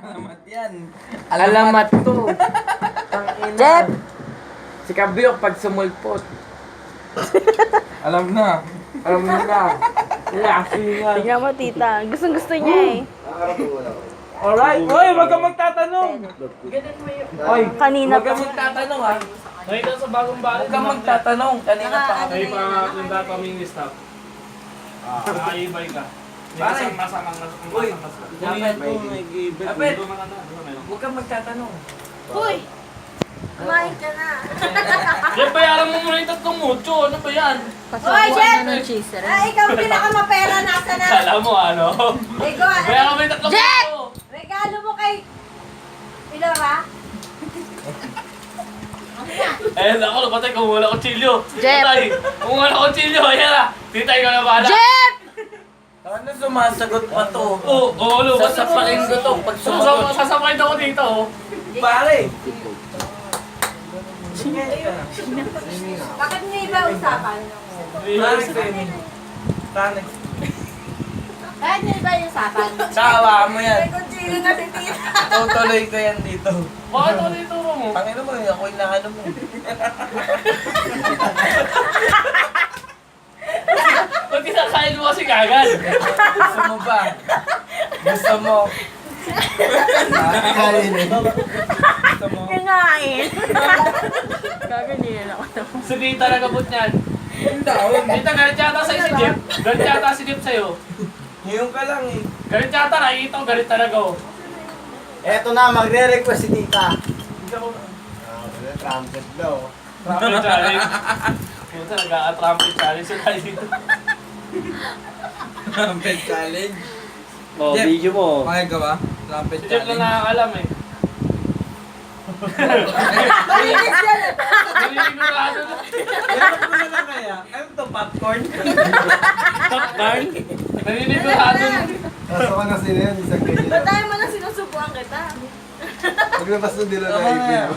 Alamat yan. Alamat to. Tangina. Jeff! Si Kabyok pag sumulpot. Alam na. Alam mo na. Lasingan. Tignan mo, tita. Gustong gusto niya eh. Alright. Hoy, wag kang magtatanong. Hoy, Kanina wag kang pa. magtatanong ha. Nakita sa bagong bahay. Huwag kang magtatanong. Kanina pa. Ay pa yung data ming staff. Nakaibay ka. Pare. Uy, Dapat Kapit, huwag kang magtatanong. Uy! Kumain ka na. Jeff, bayaran mo muna yung 3 Ano ba yan? Hoy, Jeff! Ikaw pinakamapera nasa na. Kala mo ano? Ikaw, Bayaran mo yung 3 Jeff! Regalo mo kay... Ilora? Eh, ako, napatay, kumuha na kutsilyo. Jeff! Patay, kumuha na kutsilyo. Ayan na. Titay ka na bala. Jeff! Ano sumasagot pa to? Oo, ano? Sasapakin ko to pag sumagot. Sasapakin ako dito. Pare! Bakit niyo iba usapan? Pare, Femi. Tanek. Bakit niyo iba yung usapan? Sawa mo yan. May kutsilo na si tita. Tutuloy ko yan dito. Bakit ako dito mo? Pangino mo, ako inaano mo. Ba't kinakain mo kasi kagad? Gusto mo ba? Gusto mo? Gusto mo? Kinain. Gaganyan ako. Si Tita nagabot niyan. Yung daon. Tita, galit yata sa'yo si Jeff. Galit yata si Jeff sa'yo. Ngayon ka lang eh. Galit yata, nakikita ko galit talaga oh. Eto na, magre-request si tita. Hindi ako... Trumpet daw. Trumpet challenge. Punta, nag-a-trumpet challenge sa tayo dito. Trumpet challenge. Oh, Jeff, video mo. Makagawa? Trumpet Si Jeff lang challenge. nakakalam eh. Malinis yan. Naliligurado na. Meron ko na lang kaya. Ano to, popcorn? Popcorn? Naliligurado na. Kaso ka na sila yan, isang ganyan. Ba't tayo mo na sinusubuan kita? Paglabas na nila na Tama ipin na. mo.